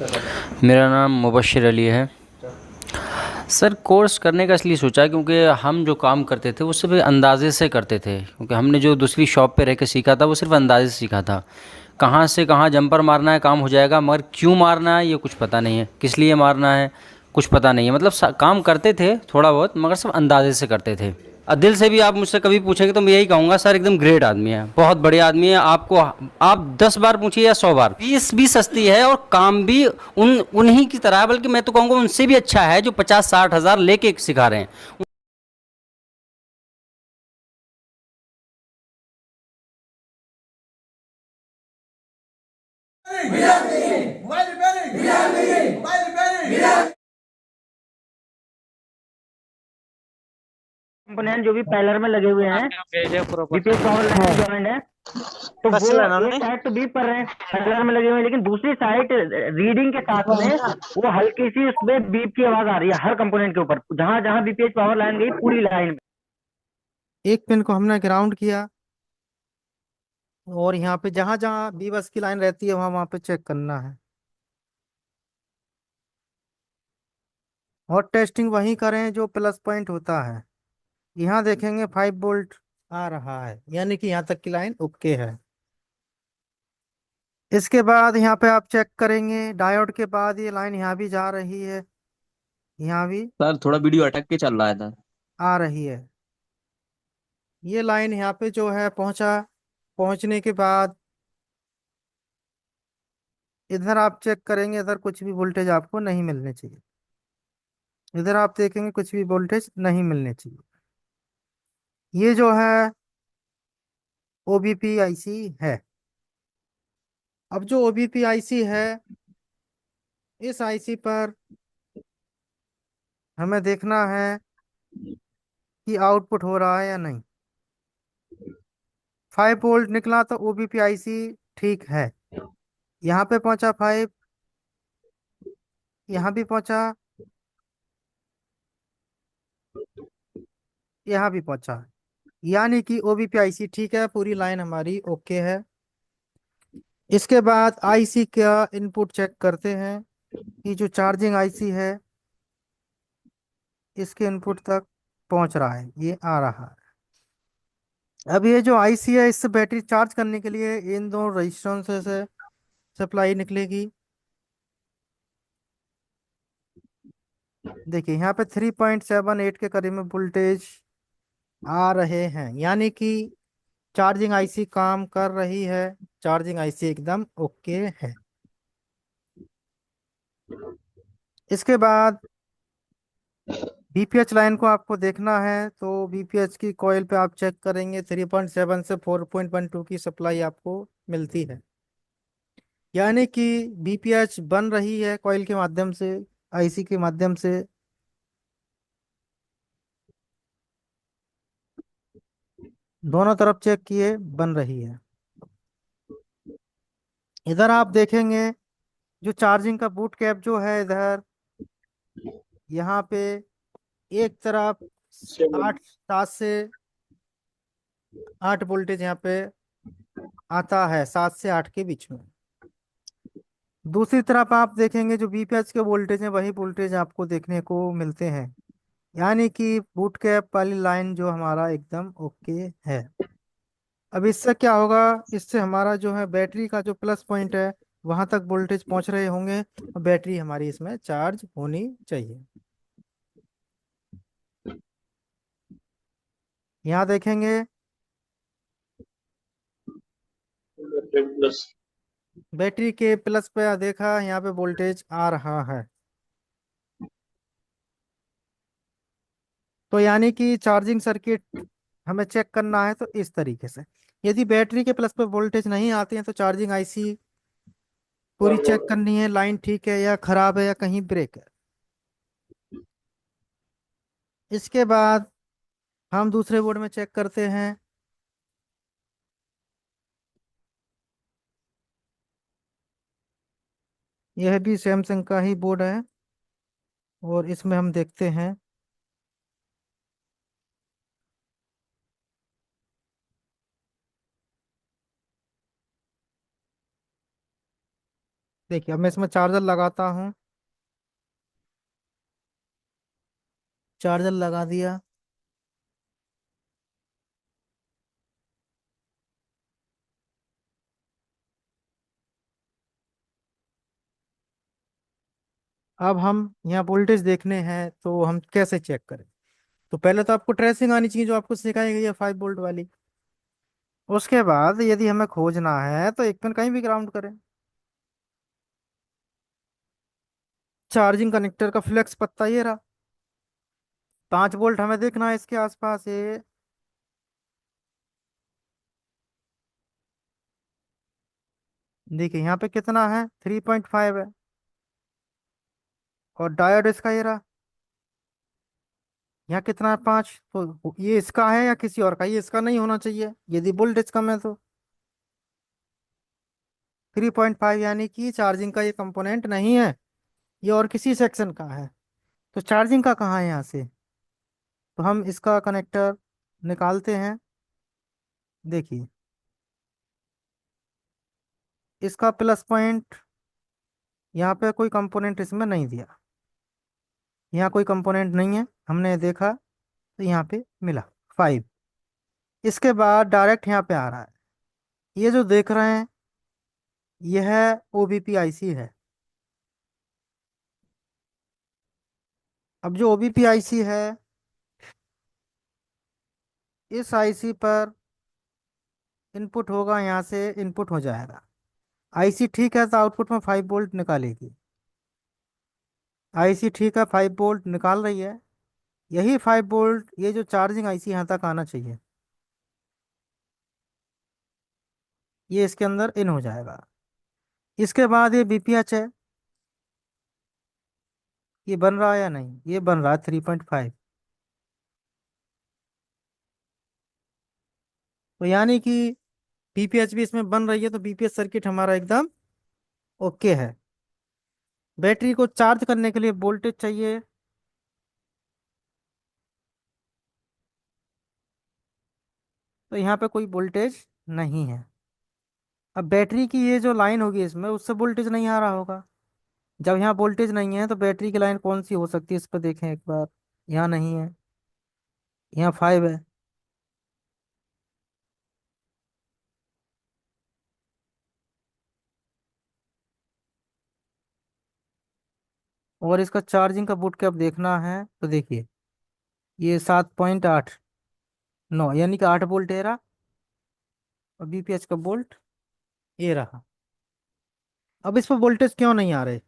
मेरा नाम मुबश्शिर अली है। सर कोर्स करने का इसलिए सोचा क्योंकि हम जो काम करते थे वो सिर्फ अंदाज़े से करते थे, क्योंकि हमने जो दूसरी शॉप पे रह के सीखा था वो सिर्फ अंदाज़े से सीखा था। कहाँ से कहाँ जंपर मारना है काम हो जाएगा, मगर क्यों मारना है ये कुछ पता नहीं है, किस लिए मारना है कुछ पता नहीं है। मतलब काम करते थे थोड़ा बहुत, मगर सब अंदाज़े से करते थे। दिल से भी आप मुझसे कभी पूछेंगे तो मैं यही कहूँगा, सर एकदम ग्रेट आदमी है, बहुत बढ़िया आदमी है। आपको आप 10 बार पूछिए या 100 बार, फीस भी सस्ती है और काम भी उन्हीं की तरह है, बल्कि मैं तो कहूँगा उनसे भी अच्छा है जो 50-60 हज़ार लेके सिखा रहे हैं। Mobile repairing, mobile repairing. Component जो भी पैलर में लगे हुए हैं, बीपीएस पावर लाइन जॉइंट है, तो वो एक साइड तो बीप कर रहे हैं, पैलर में लगे हुए हैं, लेकिन दूसरी साइड रीडिंग के साथ में वो हल्की सी उसमें बीप की आवाज आ रही है हर कंपोनेंट के ऊपर, जहां जहां बीपीएस पावर लाइन गई पूरी लाइन में। एक पिन को हमने ग्राउंड किया और यहाँ पे जहां जहां बी बस की लाइन रहती है वहां वहां पे चेक करना है और टेस्टिंग वहीं करें जो प्लस पॉइंट होता है। यहाँ देखेंगे 5 वोल्ट आ रहा है, यानी कि यहाँ तक की लाइन ओके है। इसके बाद यहाँ पे आप चेक करेंगे डायोड के बाद ये लाइन यहाँ भी जा रही है, यहाँ भी सर थोड़ा वीडियो अटक के चल रहा था। आ रही है। ये लाइन यहाँ पे जो है पहुंचने के बाद इधर आप चेक करेंगे, इधर कुछ भी वोल्टेज आपको नहीं मिलने चाहिए। इधर आप देखेंगे कुछ भी वोल्टेज नहीं मिलने चाहिए। ये जो है ओबीपी आईसी है। अब जो ओबीपी आईसी है, इस आईसी पर हमें देखना है कि आउटपुट हो रहा है या नहीं। 5 वोल्ट निकला तो ओबीपी आईसी ठीक है। यहाँ पे पहुंचा 5, यहाँ भी पहुंचा, यहाँ भी पहुंचा, यानी कि ओबीपी आईसी ठीक है, पूरी लाइन हमारी ओके है। इसके बाद आईसी का इनपुट चेक करते हैं कि जो चार्जिंग आईसी है इसके इनपुट तक पहुंच रहा है, ये आ रहा है। अब ये जो आईसी है इससे बैटरी चार्ज करने के लिए इन दोनों रजिस्टेंस से सप्लाई निकलेगी। देखिए यहाँ पे 3.78 के करीब में वोल्टेज आ रहे हैं, यानी कि चार्जिंग आईसी काम कर रही है, चार्जिंग आईसी एकदम ओके है। इसके बाद बीपीएच लाइन को आपको देखना है, तो बीपीएच की कॉइल पे आप चेक करेंगे 3.7 से 4.12 की सप्लाई आपको मिलती है, यानी कि बीपीएच बन रही है कॉइल के माध्यम से, आईसी के माध्यम से। दोनों तरफ चेक किए, बन रही है। इधर आप देखेंगे जो चार्जिंग का बूट कैप जो है इधर, यहाँ पे एक तरफ 7 से 8 वोल्टेज यहाँ पे आता है, 7 से 8 के बीच में। दूसरी तरफ आप देखेंगे जो बीपीएच के वोल्टेज हैं वही वोल्टेज आपको देखने को मिलते हैं, यानी कि बूट कैप वाली लाइन जो हमारा एकदम ओके है। अब इससे क्या होगा, इससे हमारा जो है बैटरी का जो प्लस पॉइंट है वहां तक वोल्टेज पहुंच रहे होंगे और बैटरी हमारी इसमें चार्ज होनी चाहिए। यहाँ देखेंगे बैटरी के प्लस पे देखा, यहाँ पे वोल्टेज आ रहा है, तो यानी कि चार्जिंग सर्किट हमें चेक करना है तो इस तरीके से। यदि बैटरी के प्लस पे वोल्टेज नहीं आते हैं तो चार्जिंग आईसी पूरी चेक करनी है, लाइन ठीक है या खराब है या कहीं ब्रेक है। इसके बाद हम दूसरे बोर्ड में चेक करते हैं। यह भी सैमसंग का ही बोर्ड है और इसमें हम देखते हैं देखिए अब मैं इसमें चार्जर लगाता हूँ। चार्जर लगा दिया। अब हम यहाँ वोल्टेज देखने हैं तो हम कैसे चेक करें? तो पहले तो आपको ट्रेसिंग आनी चाहिए जो आपको सिखाई गई है 5 वोल्ट वाली। उसके बाद यदि हमें खोजना है तो एक पिन कहीं भी ग्राउंड करें। चार्जिंग कनेक्टर का फ्लेक्स पत्ता ये रहा। 5 वोल्ट हमें देखना है इसके आसपास ये। देखिए यहाँ पे कितना है, 3.5 है। और डायोड इसका ये रहा। यहाँ कितना है, 5। तो ये इसका है या किसी और का? ये इसका नहीं होना चाहिए यदि वोल्टेज कम है तो। 3.5 यानी कि चार्जिंग का ये कंपोनेंट नहीं है, ये और किसी सेक्शन का है। तो चार्जिंग का कहाँ है यहाँ से? तो हम इसका कनेक्टर निकालते हैं। देखिए इसका प्लस पॉइंट, यहाँ पे कोई कंपोनेंट इसमें नहीं दिया। यहाँ कोई कंपोनेंट नहीं है, हमने देखा तो यहाँ पे मिला 5। इसके बाद डायरेक्ट यहाँ पे आ रहा है। ये जो देख रहे हैं यह ओबीपी आईसी है। अब जो ओबीपी आईसी है, इस आईसी पर इनपुट होगा, यहाँ से इनपुट हो जाएगा। आईसी ठीक है तो आउटपुट में 5 वोल्ट निकालेगी। आईसी ठीक है, 5 वोल्ट निकाल रही है। यही 5 वोल्ट ये जो चार्जिंग आईसी यहाँ तक आना चाहिए, ये इसके अंदर इन हो जाएगा। इसके बाद ये बीपीएच है, ये बन रहा है या नहीं? ये बन रहा है 3.5। तो यानी कि बीपीएच भी इसमें बन रही है, तो बीपीएच सर्किट हमारा एकदम ओके है। बैटरी को चार्ज करने के लिए वोल्टेज चाहिए। तो यहाँ पे कोई वोल्टेज नहीं है। अब बैटरी की ये जो लाइन होगी इसमें, उससे वोल्टेज नहीं आ रहा होगा। जब यहाँ वोल्टेज नहीं है तो बैटरी की लाइन कौन सी हो सकती है, इस पर देखें एक बार। यहाँ नहीं है, यहाँ 5 है। और इसका चार्जिंग का बूट कैप देखना है तो देखिए ये 7.8 9 यानी कि 8 वोल्ट है रहा। और बीपीएच का वोल्ट ये रहा। अब इस पर वोल्टेज क्यों नहीं आ रहे?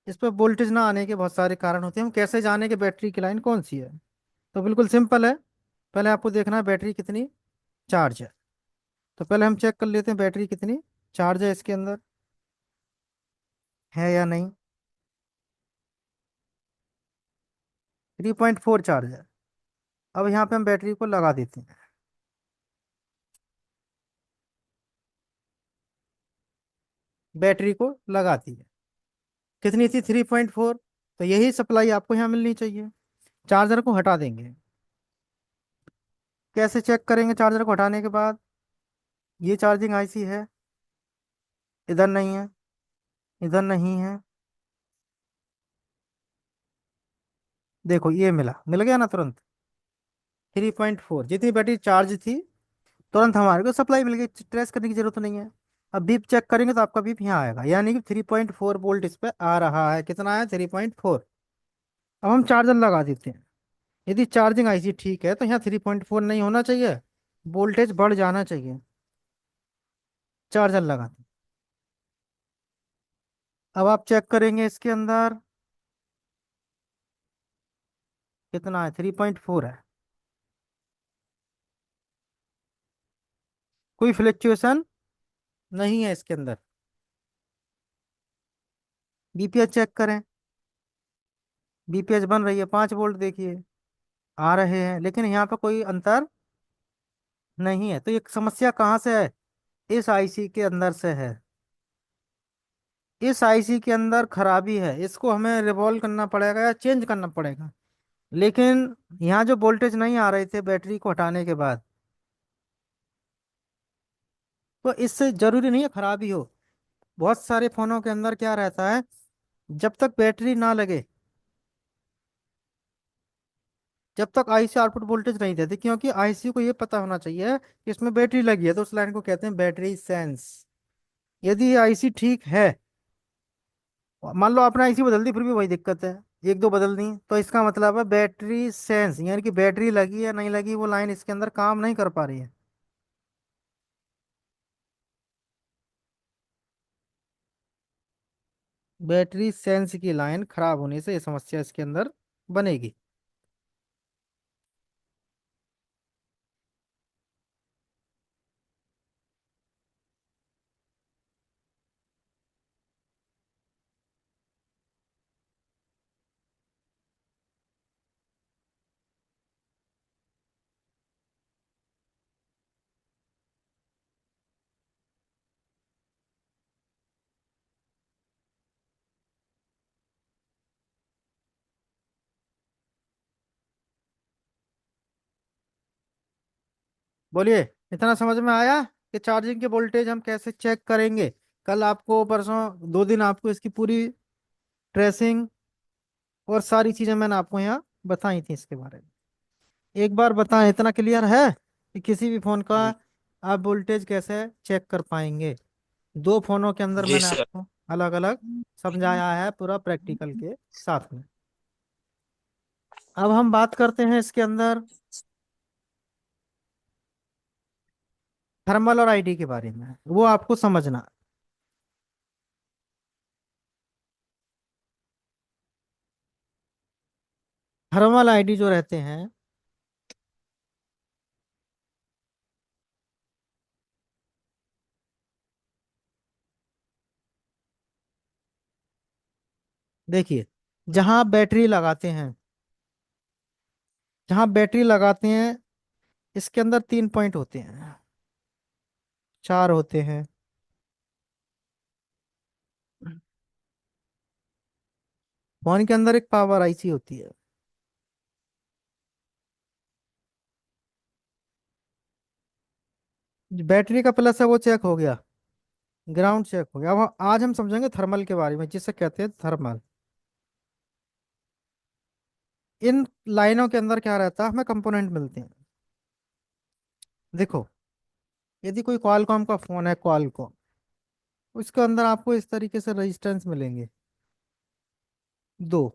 इस पर वोल्टेज ना आने के बहुत सारे कारण होते हैं। हम कैसे जाने कि बैटरी की लाइन कौन सी है? तो बिल्कुल सिंपल है। पहले आपको देखना है बैटरी कितनी चार्ज है। तो पहले हम चेक कर लेते हैं बैटरी कितनी चार्ज है इसके अंदर, है या नहीं। 3.4 चार्ज है। अब यहाँ पे हम बैटरी को लगा देते हैं। बैटरी को लगा दी है। कितनी थी, 3.4। तो यही सप्लाई आपको यहाँ मिलनी चाहिए। चार्जर को हटा देंगे। कैसे चेक करेंगे चार्जर को हटाने के बाद? ये चार्जिंग आईसी है, इधर नहीं है, इधर नहीं है। देखो ये मिल गया ना तुरंत। 3.4 जितनी बैटरी चार्ज थी, तुरंत हमारे को सप्लाई मिल गई, ट्रेस करने की जरूरत नहीं है। अब बीप चेक करेंगे तो आपका बीप यहाँ आएगा, यानी कि 3.4 वोल्ट इस पे आ रहा है। कितना है, 3.4। अब हम चार्जर लगा देते हैं। यदि चार्जिंग आईसी ठीक है तो यहाँ 3.4 नहीं होना चाहिए, वोल्टेज बढ़ जाना चाहिए। चार्जर लगा दें। अब आप चेक करेंगे इसके अंदर कितना है, 3.4 है। कोई फ्लक्चुएशन नहीं है इसके अंदर। बीपीएच चेक करें। बीपीएच बन रही है, 5 वोल्ट देखिए आ रहे हैं, लेकिन यहाँ पर कोई अंतर नहीं है। तो ये समस्या कहाँ से है? इस आईसी के अंदर से है। इस आईसी के अंदर खराबी है, इसको हमें रिवॉल्व करना पड़ेगा या चेंज करना पड़ेगा। लेकिन यहाँ जो वोल्टेज नहीं आ रहे थे बैटरी को हटाने के बाद, तो इससे जरूरी नहीं है खराबी हो। बहुत सारे फोनों के अंदर क्या रहता है, जब तक बैटरी ना लगे, जब तक आईसी आउटपुट वोल्टेज नहीं देती, क्योंकि आईसी को ये पता होना चाहिए कि इसमें बैटरी लगी है, तो उस लाइन को कहते हैं बैटरी सेंस। यदि आईसी ठीक है, मान लो आपने आईसी बदल दी फिर भी वही दिक्कत है, एक दो बदल दी, तो इसका मतलब है बैटरी सेंस, यानी कि बैटरी लगी है नहीं लगी, वो लाइन इसके अंदर काम नहीं कर पा रही है। बैटरी सेंस की लाइन खराब होने से ये समस्या इसके अंदर बनेगी। बोलिए, इतना समझ में आया कि चार्जिंग के वोल्टेज हम कैसे चेक करेंगे? कल आपको, परसों, 2 दिन आपको इसकी पूरी ट्रेसिंग और सारी चीजें मैंने आपको यहाँ बताई थी इसके बारे में। एक बार बताएं, इतना क्लियर है कि किसी भी फोन का जी आप वोल्टेज कैसे चेक कर पाएंगे? 2 फोनों के अंदर जी मैंने सर। आपको अलग अलग समझाया है, पूरा प्रैक्टिकल के साथ में। अब हम बात करते हैं इसके अंदर थर्मल और आईडी के बारे में, वो आपको समझना। थर्मल आईडी जो रहते हैं, देखिए, जहां आप बैटरी लगाते हैं, जहां बैटरी लगाते हैं, इसके अंदर 3 पॉइंट होते हैं, 4 होते हैं। फोन के अंदर एक पावर आईसी होती है। बैटरी का प्लस है वो चेक हो गया, ग्राउंड चेक हो गया। अब आज हम समझेंगे थर्मल के बारे में, जिसे कहते हैं थर्मल। इन लाइनों के अंदर क्या रहता है, हमें कंपोनेंट मिलते हैं। देखो, यदि कोई क्वालकॉम का फोन है, क्वालकॉम, उसके अंदर आपको इस तरीके से रेजिस्टेंस मिलेंगे, 2।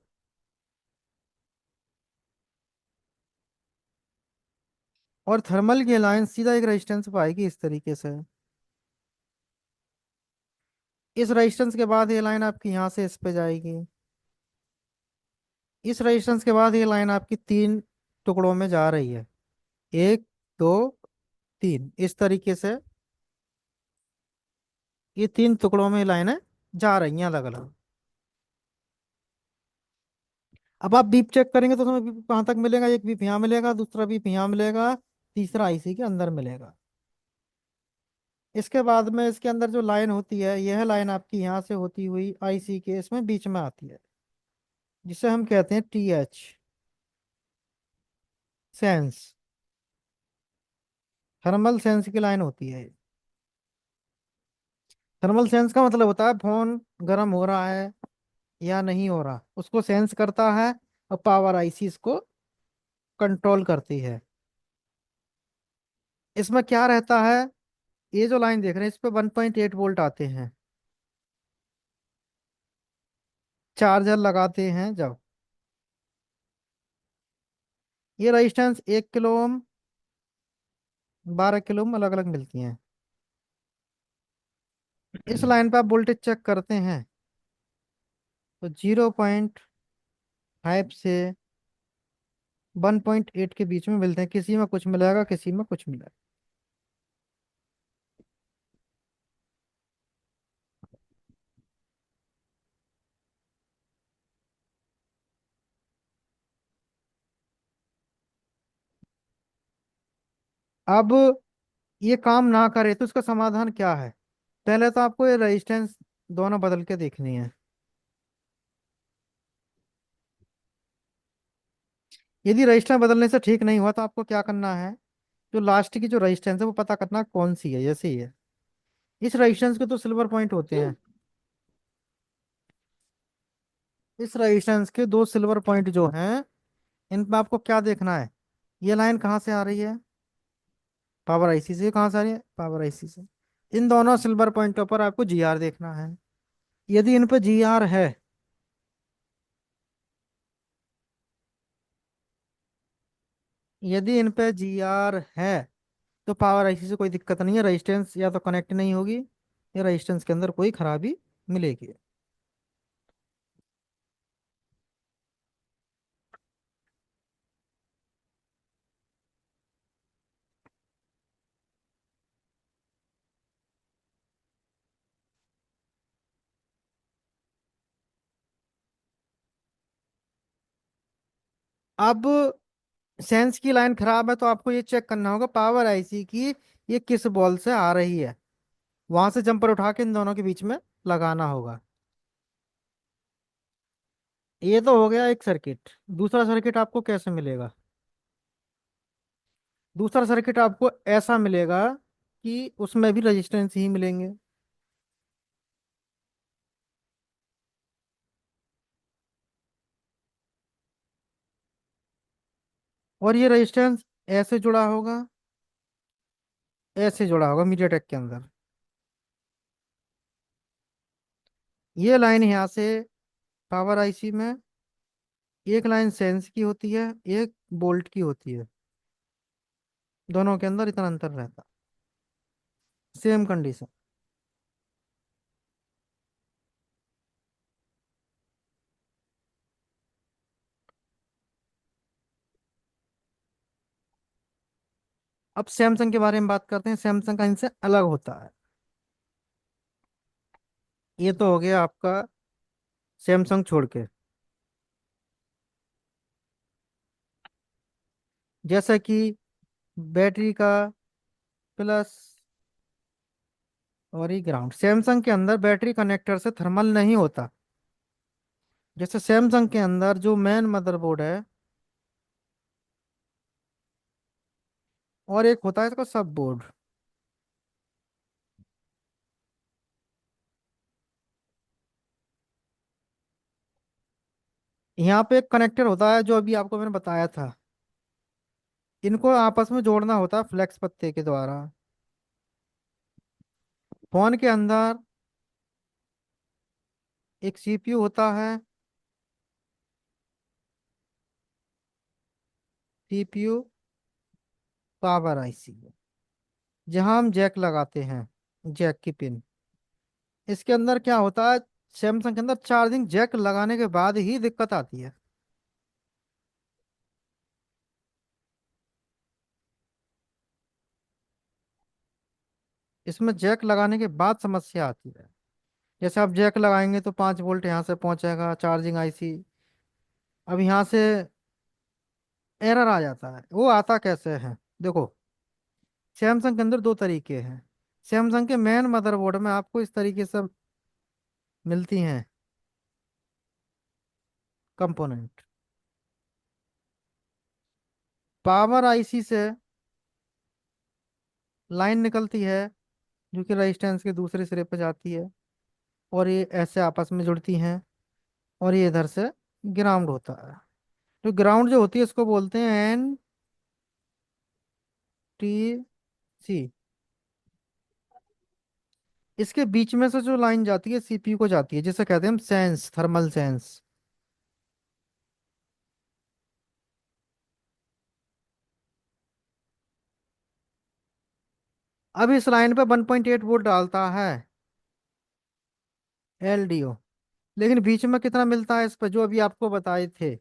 और थर्मल की लाइन सीधा एक रेजिस्टेंस पर आएगी इस तरीके से। इस रेजिस्टेंस के बाद ये लाइन आपकी यहाँ से इस पे जाएगी। इस रेजिस्टेंस के बाद ये लाइन आपकी 3 टुकड़ों में जा रही है, 1 2 3, इस तरीके से ये 3 टुकड़ों में लाइनें जा रही हैं अलग अलग। अब आप बीप चेक करेंगे तो तुम्हें बीप कहाँ तक मिलेगा, एक बीप यहाँ मिलेगा, दूसरा बीप यहाँ मिलेगा, तीसरा आईसी के अंदर मिलेगा। इसके बाद में इसके अंदर जो लाइन होती है, यह लाइन आपकी यहाँ से होती हुई आईसी के इसमें बीच में आती है, जिसे हम कहते हैं टीएच, सेंस। थर्मल सेंस की लाइन होती है। थर्मल सेंस का मतलब होता है फोन गर्म हो रहा है या नहीं हो रहा, उसको सेंस करता है, और पावर आईसी इसको कंट्रोल करती है। इसमें क्या रहता है, ये जो लाइन देख रहे हैं इस पे 1.8 वोल्ट आते हैं। चार्जर लगाते हैं जब, ये resistance 1 kilo ohm, 12 kilo ohm अलग अलग मिलती हैं। इस लाइन पे आप वोल्टेज चेक करते हैं तो 0.5 से 1.8 के बीच में मिलते हैं, किसी में कुछ मिलेगा, किसी में कुछ मिलेगा। अब ये काम ना करे तो इसका समाधान क्या है? पहले तो आपको ये रेजिस्टेंस दोनों बदल के देखनी है। यदि रेजिस्टेंस बदलने से ठीक नहीं हुआ तो आपको क्या करना है, जो लास्ट की जो रेजिस्टेंस है वो पता करना कौन सी है। जैसे ही है, इस रेजिस्टेंस के तो सिल्वर पॉइंट होते हैं, इस रेजिस्टेंस के दो सिल्वर पॉइंट जो हैं, इन पे आपको क्या देखना है? ये लाइन कहाँ से आ रही है? पावर आईसी से। कहाँ से आ रही है? पावर आईसी से। इन दोनों सिल्वर पॉइंटों पर आपको जीआर देखना है। यदि इन पे जीआर है, यदि इन पे जीआर है, तो पावर आईसी से कोई दिक्कत नहीं है, रेजिस्टेंस या तो कनेक्ट नहीं होगी या रेजिस्टेंस के अंदर कोई खराबी मिलेगी। अब सेंस की लाइन खराब है तो आपको ये चेक करना होगा पावर आईसी की ये किस बॉल से आ रही है, वहां से जंपर उठा के इन दोनों के बीच में लगाना होगा। ये तो हो गया एक सर्किट। दूसरा सर्किट आपको कैसे मिलेगा? दूसरा सर्किट आपको ऐसा मिलेगा कि उसमें भी रेजिस्टेंस ही मिलेंगे। और ये रेजिस्टेंस ऐसे जुड़ा होगा, ऐसे जुड़ा होगा मीडियाटेक के अंदर। ये लाइन यहाँ से पावर आईसी में, एक लाइन सेंस की होती है, एक बोल्ट की होती है। दोनों के अंदर इतना अंतर रहता, सेम कंडीशन। अब सैमसंग के बारे में बात करते हैं। सैमसंग का इनसे अलग होता है। ये तो हो गया आपका सैमसंग छोड़ के। जैसा कि बैटरी का प्लस और ये ग्राउंड, सैमसंग के अंदर बैटरी कनेक्टर से थर्मल नहीं होता। जैसे सैमसंग के अंदर जो मेन मदरबोर्ड है, और एक होता है इसका सब बोर्ड। यहाँ पे एक कनेक्टर होता है जो अभी आपको मैंने बताया था। इनको आपस में जोड़ना होता है फ्लेक्स पत्ते के द्वारा। फोन के अंदर एक सीपीयू होता है, सीपीयू, पावर आईसी, जहां हम जैक लगाते हैं, जैक की पिन। इसके अंदर क्या होता है, सैमसंग के अंदर चार्जिंग जैक लगाने के बाद ही दिक्कत आती है। इसमें जैक लगाने के बाद समस्या आती है। जैसे आप जैक लगाएंगे तो 5 वोल्ट यहाँ से पहुंचेगा चार्जिंग आईसी। अब यहाँ से एरर आ जाता है। वो आता कैसे है? देखो, सैमसंग के अंदर दो तरीके हैं। सैमसंग के मेन मदरबोर्ड में आपको इस तरीके से मिलती हैं कंपोनेंट। पावर आईसी से लाइन निकलती है जो कि रेजिस्टेंस के दूसरे सिरे पर जाती है, और ये ऐसे आपस में जुड़ती हैं, और ये इधर से ग्राउंड होता है। तो ग्राउंड जो होती है इसको बोलते हैं एन टी सी। इसके बीच में से जो लाइन जाती है सीपीयू को जाती है, जिसे कहते हैं हम सेंस, थर्मल सेंस। अब इस लाइन पे 1.8 वोल्ट डालता है एलडीओ, लेकिन बीच में कितना मिलता है इस पर, जो अभी आपको बताए थे।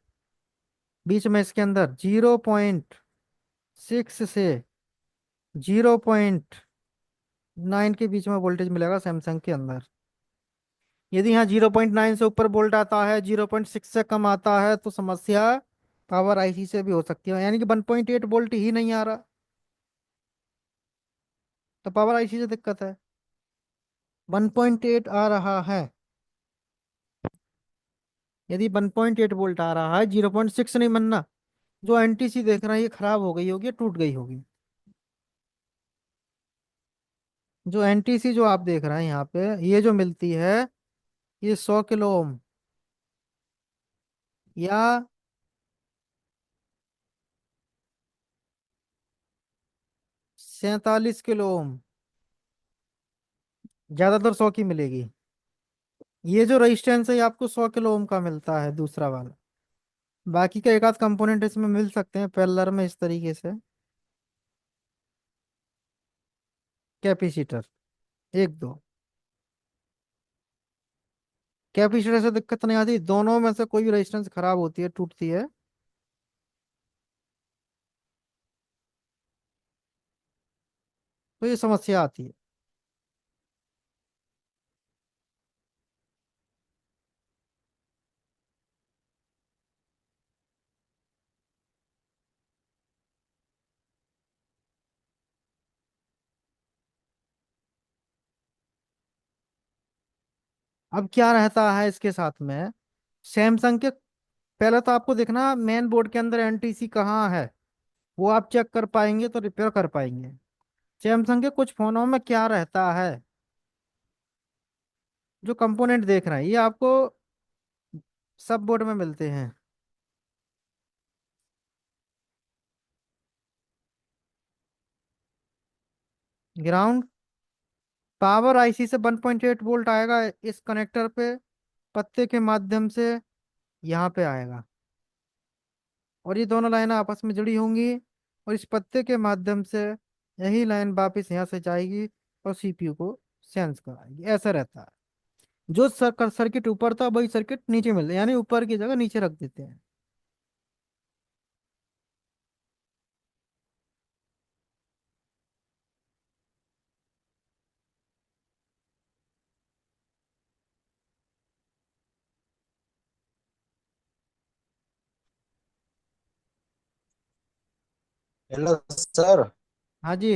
बीच में इसके अंदर 0.6 से 0.9 के बीच में वोल्टेज मिलेगा सैमसंग के अंदर। यदि यहाँ 0.9 से ऊपर वोल्ट आता है, 0.6 से कम आता है, तो समस्या पावर आईसी से भी हो सकती है, यानी कि 1.8 वोल्ट ही नहीं आ रहा, तो पावर आईसी से दिक्कत है। 1.8 आ रहा है, यदि 1.8 वोल्ट आ रहा है, 0.6 नहीं बनना। जो एनटीसी देख रहा है ये खराब हो गई होगी, टूट गई होगी। जो एनटीसी जो आप देख रहे हैं यहाँ पे, ये जो मिलती है, ये 100 किलो ओम या 47 किलो ओम, ज्यादातर 100 की मिलेगी। ये जो रजिस्टेंस है ये आपको 100 किलो ओम का मिलता है दूसरा वाला। बाकी का एक आध कंपोनेंट इसमें मिल सकते हैं पैरेलल में इस तरीके से। कैपेसिटर एक दो, कैपेसिटर से दिक्कत नहीं आती, दोनों में से कोई भी रेजिस्टेंस खराब होती है, टूटती है, तो ये समस्या आती है। अब क्या रहता है इसके साथ में, सैमसंग के, पहले तो आपको देखना मेन बोर्ड के अंदर एनटीसी कहाँ है, वो आप चेक कर पाएंगे तो रिपेयर कर पाएंगे। सैमसंग के कुछ फोनों में क्या रहता है, जो कंपोनेंट देख रहे हैं ये आपको सब बोर्ड में मिलते हैं। ग्राउंड, पावर आईसी से 1.8 वोल्ट आएगा इस कनेक्टर पे, पत्ते के माध्यम से यहाँ पे आएगा, और ये दोनों लाइन आपस में जुड़ी होंगी, और इस पत्ते के माध्यम से यही लाइन वापस यहाँ से जाएगी और सीपीयू को सेंस कराएगी। ऐसा रहता है। जो सर्किट ऊपर था वही सर्किट नीचे मिलता है, यानी ऊपर की जगह नीचे रख देते हैं। Hello sir. हाँ जी।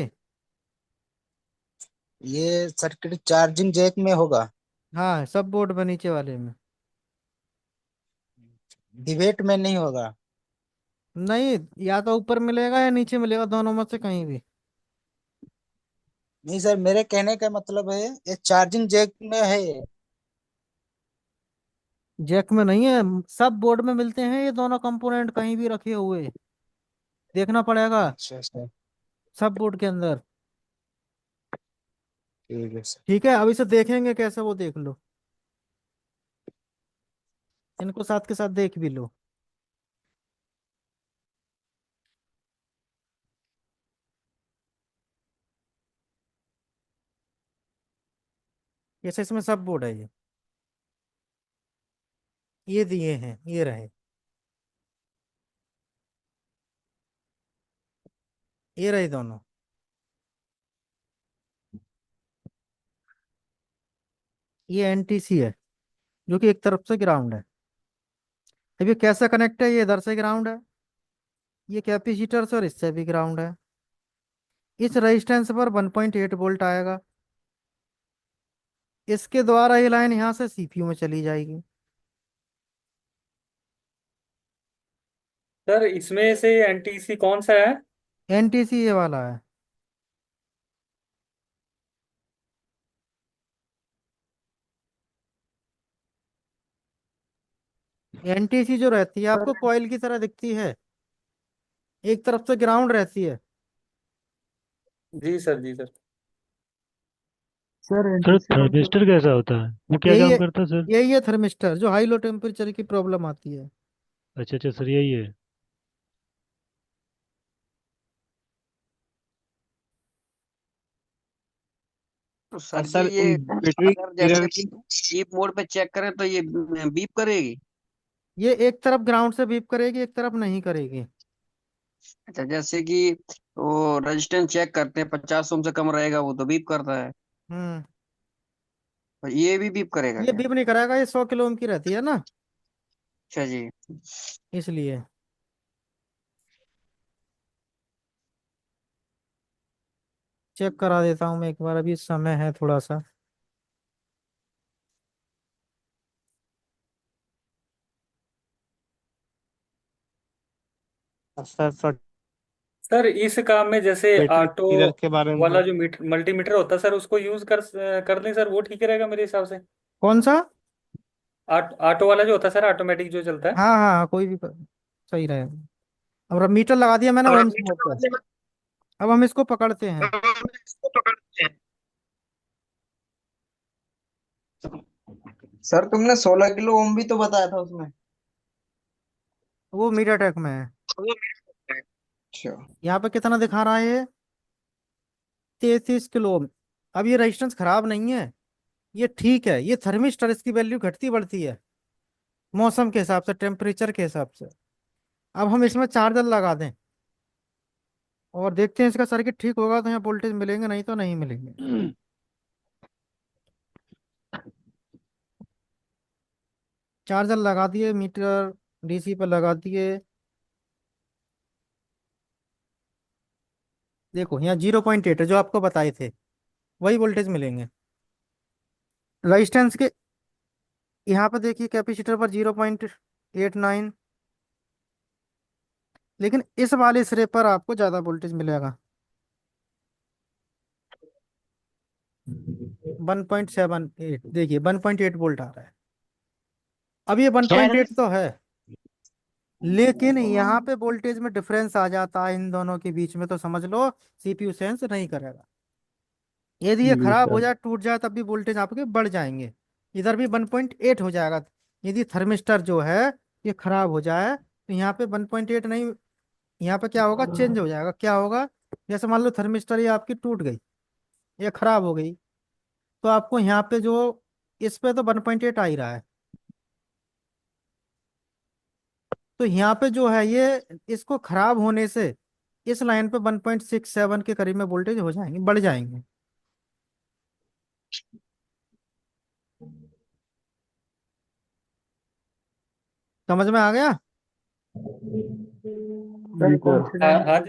ये सर्किट चार्जिंग जैक में होगा? हाँ, सब बोर्ड में नीचे वाले में। डिबेट में नहीं होगा? नहीं, या तो ऊपर मिलेगा या नीचे मिलेगा, दोनों में से कहीं भी। नहीं सर, मेरे कहने का मतलब है ये चार्जिंग जैक में है। जैक में नहीं है, सब बोर्ड में मिलते हैं ये दोनों कंपोनेंट, कहीं भी रखे हुए देखना पड़ेगा अच्छा सर। सब बोर्ड के अंदर। ठीक है सर। ठीक है, अभी से देखेंगे कैसे, वो देख लो, इनको साथ के साथ देख भी लो। जैसे इसमें सब बोर्ड है, ये दिए हैं, ये रहे, ये रहे दोनों। ये एनटीसी है, जो कि एक तरफ से ग्राउंड है। अब ये कैसा कनेक्ट है, ये इधर से ग्राउंड है, ये कैपेसिटर से, और इससे भी ग्राउंड है। इस रेजिस्टेंस पर 1.8 वोल्ट आएगा, इसके द्वारा ये लाइन यहाँ से सीपीयू में चली जाएगी। सर इसमें से एनटीसी कौन सा है? एनटीसी ये वाला है। एनटीसी जो रहती है आपको कॉइल की तरह दिखती है, एक तरफ से ग्राउंड रहती है। जी सर, जी सर। सर थर्मिस्टर कैसा होता है, वो क्या यही काम है, करता है सर? यही है थर्मिस्टर, जो हाई लो टेम्परेचर की प्रॉब्लम आती है। अच्छा अच्छा सर, यही है। तो और सर जी सर ये बैटरी अगर जैसे मिरर की। स्लीप मोड पे चेक करें तो ये बीप करेगी? ये एक तरफ ग्राउंड से बीप करेगी, एक तरफ नहीं करेगी। अच्छा, जैसे कि वो रेजिस्टेंस चेक करते हैं 50 ओम से कम रहेगा वो तो बीप करता है, हम्म। और ये भी बीप करेगा ये क्या? बीप नहीं कराएगा, ये 100 किलो ओम की रहती है ना, अच्छा जी। इसलिए। चेक करा देता हूँ मैं एक बार, अभी समय है थोड़ा सा। सर सर इस काम में जैसे बैटरी ऑटो मिरर के बारे में वाला थोड़ा। जो मल्टीमीटर होता है सर, उसको यूज कर लें सर, वो ठीक रहेगा मेरे हिसाब से। कौन सा? ऑटो वाला जो होता है सर, ऑटोमेटिक जो चलता है। हाँ हाँ हाँ, कोई भी सही रहेगा। अब मीटर लगा दिया मैंने वन स्मोक पर। अब हम इसको पकड़ते हैं। सर तुमने 16 किलो ओम भी तो बताया था उसमें। वो मीटर टेक में है। अच्छा। यहाँ पे कितना दिखा रहा है ये? 33 किलो ओम। अब ये रेजिस्टेंस खराब नहीं है, ये ठीक है। ये थर्मिस्टर, इसकी वैल्यू घटती बढ़ती है मौसम के हिसाब से, टेम्परेचर के हिसाब से। अब हम इसमें चार्जर लगा दें और देखते हैं इसका सर्किट ठीक होगा तो यहाँ वोल्टेज मिलेंगे, नहीं तो नहीं मिलेंगे। चार्जर लगा दिए, मीटर डीसी पर लगा दिए। देखो यहाँ 0.8 है जो आपको बताए थे, वही वोल्टेज मिलेंगे। रेजिस्टेंस के यहाँ पे देखिए कैपेसिटर पर 0.89, लेकिन इस वाले सिरे पर आपको ज्यादा वोल्टेज मिलेगा। 1.78, देखिए 1.8 वोल्ट आ रहा है। अब ये 1.8 तो है, लेकिन यहाँ पे वोल्टेज में डिफरेंस आ जाता है इन दोनों के बीच में, तो समझ लो सीपीयू सेंस नहीं करेगा। यदि ये जी खराब हो सर। जाए, टूट जाए, तब भी वोल्टेज आपके बढ़ जाएंगे। इधर भी 1.8 हो जाएगा। यदि थर्मिस्टर जो है ये खराब हो जाए तो यहाँ पे 1.8 नहीं, यहाँ पे क्या होगा, चेंज हो जाएगा। क्या होगा? जैसे मान लो थर्मिस्टर ये आपकी टूट गई, ये खराब हो गई, तो आपको यहाँ पे जो, इस पे तो 1.8 आ ही रहा है, तो यहाँ पे जो है ये, इसको खराब होने से इस लाइन पे 1.67 के करीब में वोल्टेज हो जाएंगे, बढ़ जाएंगे। समझ में आ गया? सर कौन सी हाँ हाँ